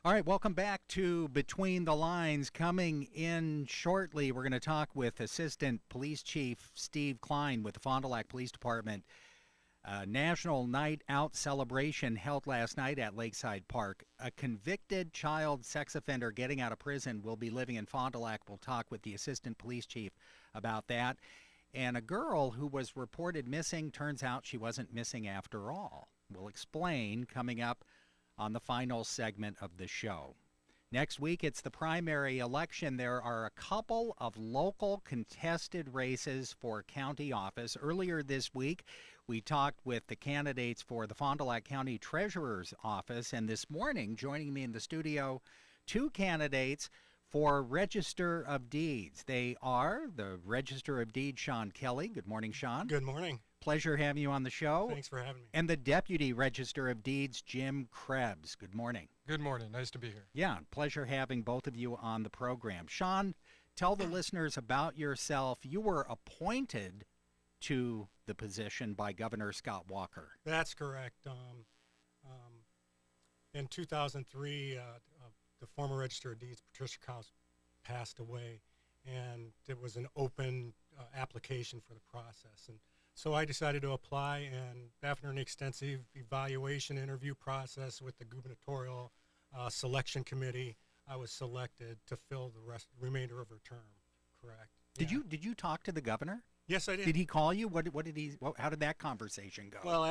All right, welcome back to Between the Lines. Coming in shortly, we're going to talk with Assistant Police Chief Steve Klein with the Fond du Lac Police Department. National Night Out celebration held last night at Lakeside Park. A convicted child sex offender getting out of prison will be living in Fond du Lac. We'll talk with the Assistant Police Chief about that. And a girl who was reported missing, turns out she wasn't missing after all. We'll explain coming up on the final segment of the show. Next week, it's the primary election. There are a couple of local contested races for county office. Earlier this week, we talked with the candidates for the Fond du Lac County Treasurer's Office, and this morning, joining me in the studio, two candidates for Register of Deeds. They are the Register of Deeds, Shawn Kelly. Good morning, Shawn. Good morning. Pleasure having you on the show. Thanks for having me. And the Deputy Register of Deeds, Jim Krebs. Good morning. Good morning. Nice to be here. Yeah, pleasure having both of you on the program. Shawn, tell the listeners about yourself. You were appointed to the position by Governor Scott Walker. That's correct. In 2003, the former Register of Deeds, Patricia Krause, passed away, and it was an open application for the process. And so I decided to apply, and after an extensive evaluation interview process with the gubernatorial selection committee, I was selected to fill the remainder of her term. Correct. Did you talk to the governor? Yes, I did. Did he call you? How did that conversation go? Well,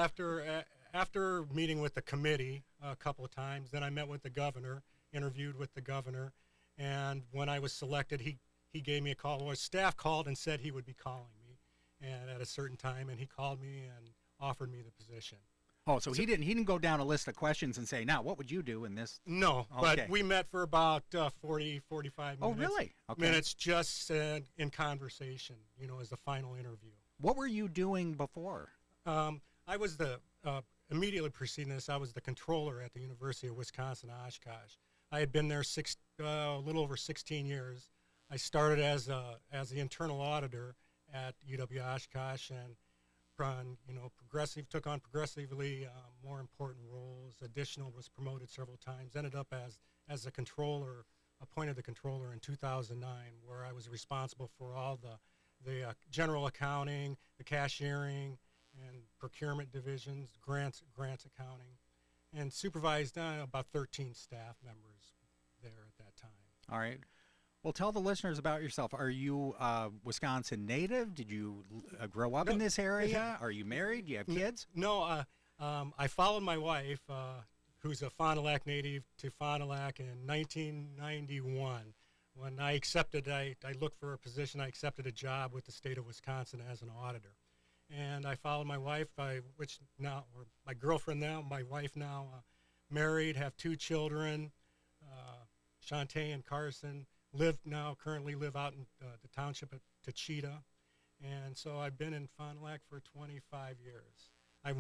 after meeting with the committee a couple of times, then I met with the governor, interviewed with the governor, and when I was selected, he gave me a call. Well, staff called and said he would be calling me, and at a certain time, and he called me and offered me the position. Oh, so he didn't go down a list of questions and say, now, what would you do in this? No, Okay. but we met for about 45 minutes. Oh, really? Okay. Minutes just in conversation, as the final interview. What were you doing before? I was immediately preceding this, I was the controller at the University of Wisconsin-Oshkosh. I had been there a little over 16 years. I started as the internal auditor at UW-Oshkosh and took on progressively more important roles. Additional was promoted several times. Ended up as the controller, appointed the controller in 2009, where I was responsible for all the general accounting, the cashiering, and procurement divisions, grants accounting, and supervised about 13 staff members there at that time. All right. Well, tell the listeners about yourself. Are you Wisconsin native? Did you grow up in this area? Are you married? Do you have kids? No, I followed my wife, who's a Fond du Lac native, to Fond du Lac in 1991. When I looked for a position, I accepted a job with the state of Wisconsin as an auditor. And I followed my wife, my girlfriend now, my wife now, married, have two children, Shantae and Carson. Currently live out in the township of Tachita. And so I've been in Fond du Lac for 25 years. I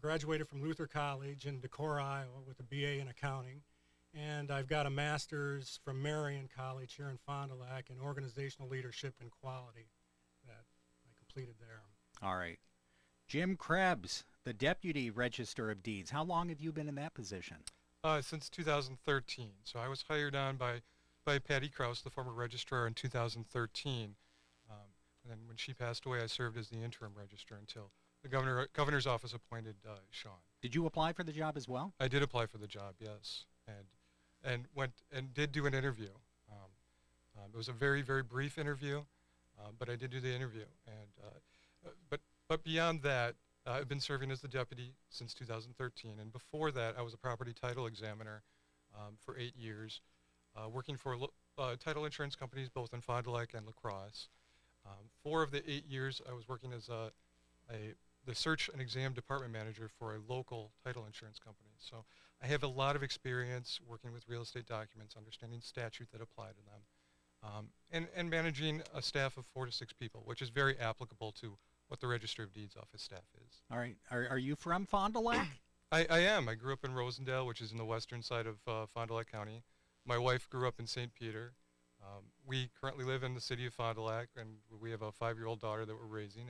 graduated from Luther College in Decorah, Iowa with a BA in accounting. And I've got a master's from Marion College here in Fond du Lac in organizational leadership and quality that I completed there. All right. Jim Krebs, the Deputy Register of Deeds. How long have you been in that position? Since 2013. So I was hired on by Patty Krause, the former registrar, in 2013. And then when she passed away, I served as the interim registrar until the governor's office appointed Shawn. Did you apply for the job as well? I did apply for the job, yes, and went and did do an interview. It was a very, very brief interview, but I did do the interview. And but beyond that, I've been serving as the deputy since 2013, and before that, I was a property title examiner for 8 years. Working for title insurance companies both in Fond du Lac and La Crosse. 4 of the 8 years I was working as the search and exam department manager for a local title insurance company. So I have a lot of experience working with real estate documents, understanding statute that apply to them, and managing a staff of 4 to 6 people, which is very applicable to what the Register of Deeds office staff is. All right. Are you from Fond du Lac? I am. I grew up in Rosendale, which is in the western side of Fond du Lac County. My wife grew up in St. Peter. We currently live in the city of Fond du Lac, and we have a 5-year-old daughter that we're raising.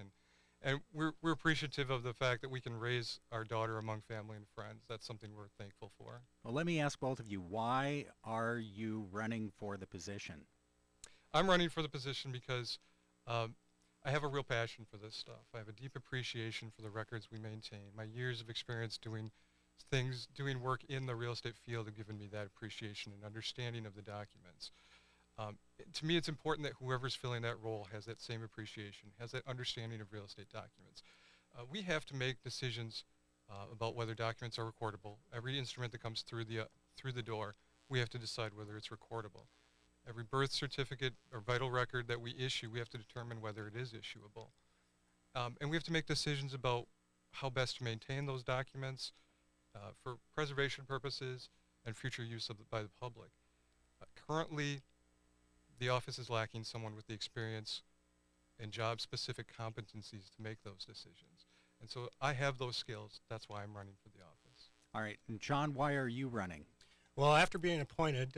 And we're appreciative of the fact that we can raise our daughter among family and friends. That's something we're thankful for. Well, let me ask both of you, why are you running for the position? I'm running for the position because I have a real passion for this stuff. I have a deep appreciation for the records we maintain. My years of experience doing work in the real estate field have given me that appreciation and understanding of the documents. To me, it's important that whoever's filling that role has that same appreciation, has that understanding of real estate documents. We have to make decisions about whether documents are recordable. Every instrument that comes through the door, we have to decide whether it's recordable. Every birth certificate or vital record that we issue, we have to determine whether it is issuable. And we have to make decisions about how best to maintain those documents for preservation purposes and future use by the public. Currently, the office is lacking someone with the experience and job-specific competencies to make those decisions. And so I have those skills. That's why I'm running for the office. All right, and John, why are you running? Well, after being appointed,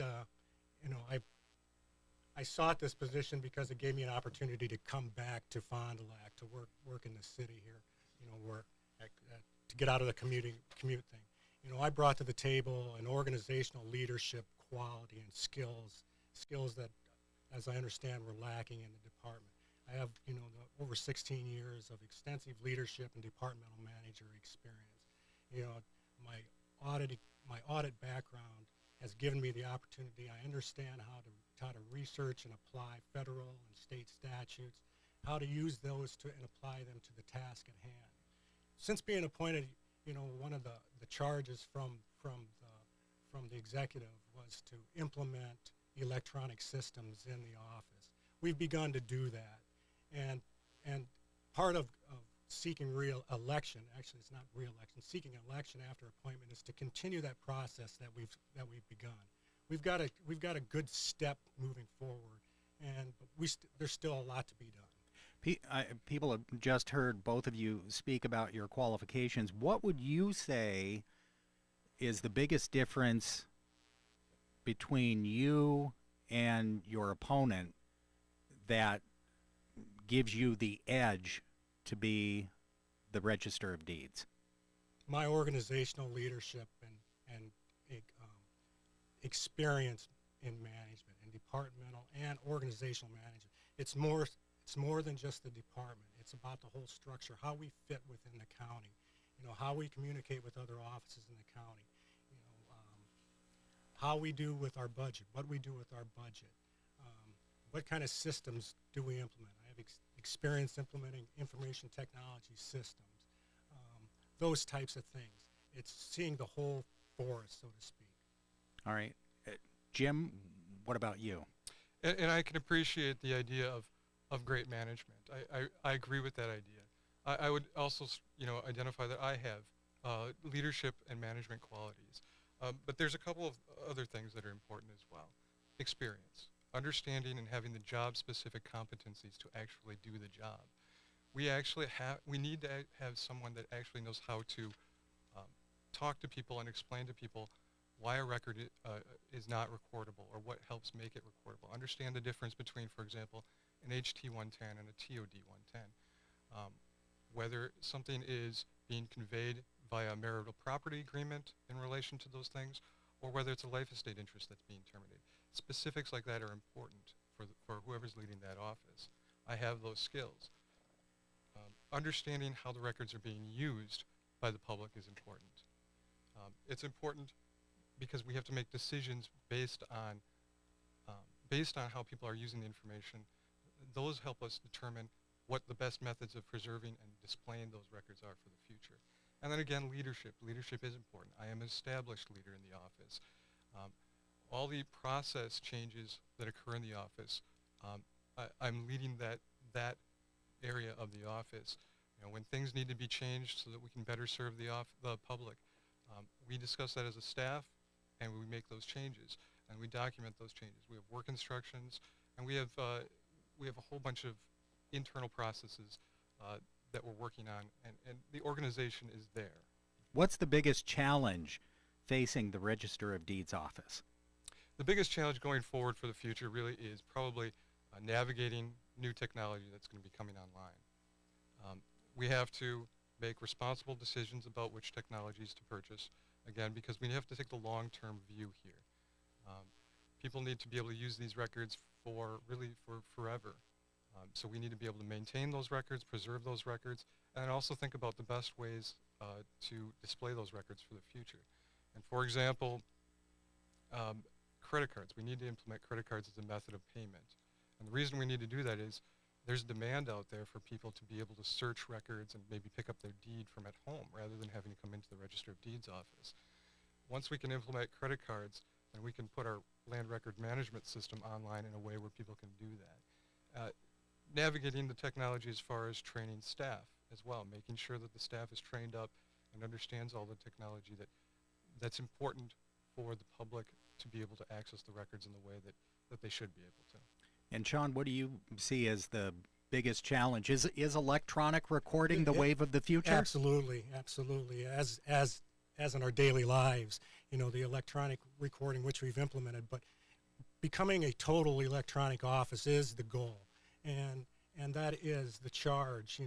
I sought this position because it gave me an opportunity to come back to Fond du Lac, to work in the city here, to get out of the commute thing. I brought to the table an organizational leadership quality and skills that, as I understand, were lacking in the department. I have, over 16 years of extensive leadership and departmental manager experience. My audit background has given me the opportunity. I understand how to research and apply federal and state statutes, how to use those and apply them to the task at hand. Since being appointed, one of the charges from the executive was to implement electronic systems in the office. We've begun to do that, and part of seeking re-election, actually it's not re-election, seeking election after appointment is to continue that process that we've begun. We've got a good step moving forward, and there's still a lot to be done. People have just heard both of you speak about your qualifications. What would you say is the biggest difference between you and your opponent that gives you the edge to be the Register of Deeds? My organizational leadership and experience in management, in departmental and organizational management. It's more than just the department. It's about the whole structure, how we fit within the county, how we communicate with other offices in the county, how we do with our budget, what we do with our budget, what kind of systems do we implement. I have experience implementing information technology systems, those types of things. It's seeing the whole forest, so to speak. All right. Jim, what about you? And I can appreciate the idea of great management. I agree with that idea. I would also, identify that I have leadership and management qualities. But there's a couple of other things that are important as well. Experience, understanding and having the job-specific competencies to actually do the job. We need to have someone that actually knows how to talk to people and explain to people why a record is not recordable or what helps make it recordable. Understand the difference between, for example, an HT-110 and a TOD-110. Whether something is being conveyed via a marital property agreement in relation to those things, or whether it's a life estate interest that's being terminated. Specifics like that are important for whoever's leading that office. I have those skills. Understanding how the records are being used by the public is important. It's important because we have to make decisions based on how people are using the information. Those help us determine what the best methods of preserving and displaying those records are for the future. And then again, leadership. Leadership is important. I am an established leader in the office. All the process changes that occur in the office, I'm leading that area of the office. When things need to be changed so that we can better serve the public, we discuss that as a staff, and we make those changes, and we document those changes. We have work instructions, and we have a whole bunch of internal processes that we're working on, and the organization is there. What's the biggest challenge facing the Register of Deeds office? The biggest challenge going forward for the future really is probably navigating new technology that's going to be coming online. we have to make responsible decisions about which technologies to purchase, again, because we have to take the long-term view here. People need to be able to use these records for forever. So we need to be able to maintain those records, preserve those records, and also think about the best ways to display those records for the future. And for example, credit cards. We need to implement credit cards as a method of payment. And the reason we need to do that is there's demand out there for people to be able to search records and maybe pick up their deed from at home rather than having to come into the Register of Deeds office. Once we can implement credit cards, then we can put our land record management system online in a way where people can do that. Navigating the technology as far as training staff as well, making sure that the staff is trained up and understands all the technology that's important for the public to be able to access the records in the way that they should be able to. And Shawn, what do you see as the biggest challenge? Is electronic recording the wave of the future? Absolutely, absolutely. As in our daily lives, the electronic recording which we've implemented, but becoming a total electronic office is the goal, and that is the charge,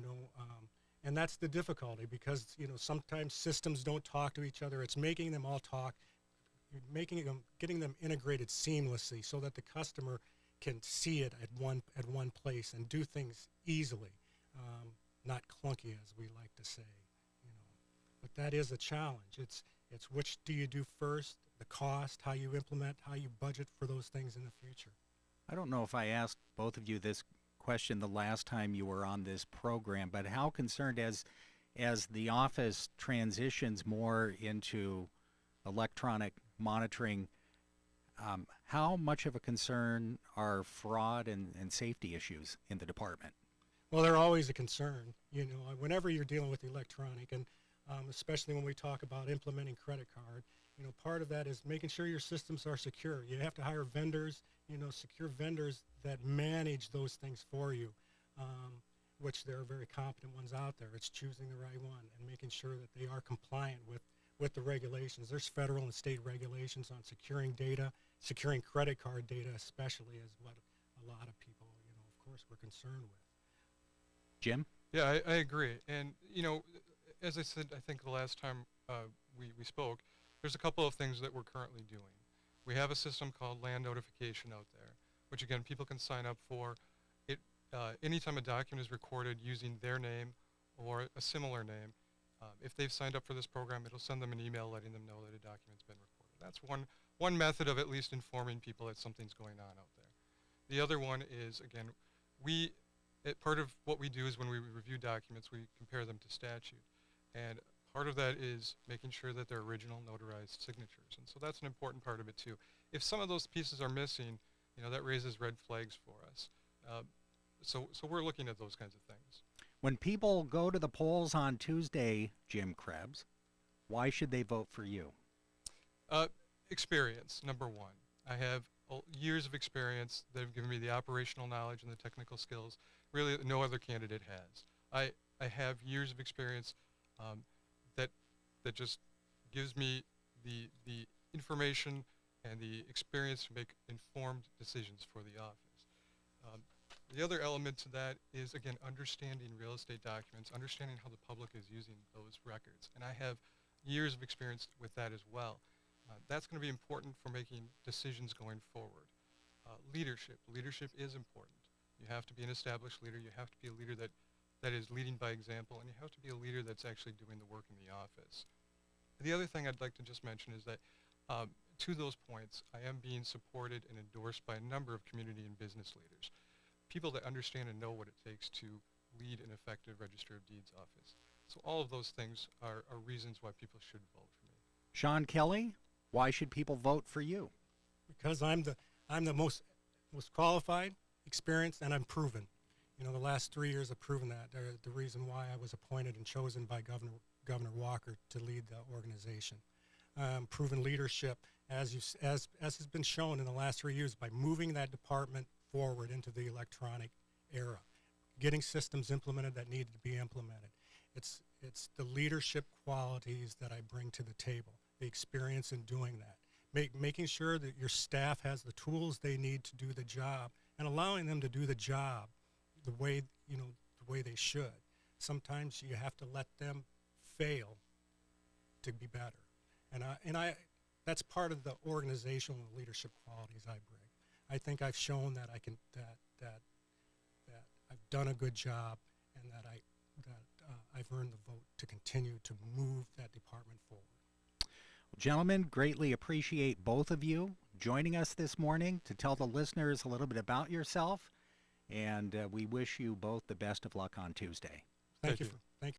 and that's the difficulty because sometimes systems don't talk to each other. It's making them all talk, getting them integrated seamlessly so that the customer can see it at one place and do things easily, not clunky, as we like to say. But that is a challenge. It's which do you do first, the cost, how you implement, how you budget for those things in the future. I don't know if I asked both of you this question the last time you were on this program, but how concerned as the office transitions more into electronic monitoring, how much of a concern are fraud and safety issues in the department? Well, they're always a concern, whenever you're dealing with electronic, and especially when we talk about implementing credit card. Part of that is making sure your systems are secure. You have to hire vendors, secure vendors that manage those things for you, which there are very competent ones out there. It's choosing the right one and making sure that they are compliant with the regulations. There's federal and state regulations on securing data, securing credit card data especially is what a lot of people, of course, we're concerned with. Jim? Yeah, I agree. And, as I said, I think the last time we spoke, there's a couple of things that we're currently doing. We have a system called Land Notification out there, which again, people can sign up for. It anytime a document is recorded using their name or a similar name, if they've signed up for this program, it'll send them an email letting them know that a document's been recorded. That's one method of at least informing people that something's going on out there. The other one is, again, part of what we do is when we review documents, we compare them to statute. And part of that is making sure that they're original notarized signatures. And so that's an important part of it too. If some of those pieces are missing, that raises red flags for us. So we're looking at those kinds of things. When people go to the polls on Tuesday, Jim Krebs, why should they vote for you? Experience, number one. I have years of experience that have given me the operational knowledge and the technical skills really no other candidate has. I have years of experience that just gives me the information and the experience to make informed decisions for the office. The other element to that is, again, understanding real estate documents, understanding how the public is using those records. And I have years of experience with that as well. That's going to be important for making decisions going forward. Leadership. Leadership is important. You have to be an established leader. You have to be a leader that is leading by example, and you have to be a leader that's actually doing the work in the office. The other thing I'd like to just mention is that to those points, I am being supported and endorsed by a number of community and business leaders, people that understand and know what it takes to lead an effective Register of Deeds office. So all of those things are reasons why people should vote for me. Shawn Kelly, why should people vote for you? Because I'm the most qualified, experienced, and I'm proven. The last 3 years have proven that. They're the reason why I was appointed and chosen by Governor Walker to lead the organization. Proven leadership, as has been shown in the last 3 years, by moving that department forward into the electronic era, getting systems implemented that needed to be implemented. It's the leadership qualities that I bring to the table, the experience in doing that, making sure that your staff has the tools they need to do the job, and allowing them to do the job the way they should. sometimes you have to let them fail to be better. And I that's part of the organizational and leadership qualities I bring. I think I've shown that I can that I've done a good job, and that I've earned the vote to continue to move that department forward. Gentlemen, greatly appreciate both of you joining us this morning to tell the listeners a little bit about yourself, and we wish you both the best of luck on Tuesday. Thank you. you. Thank you.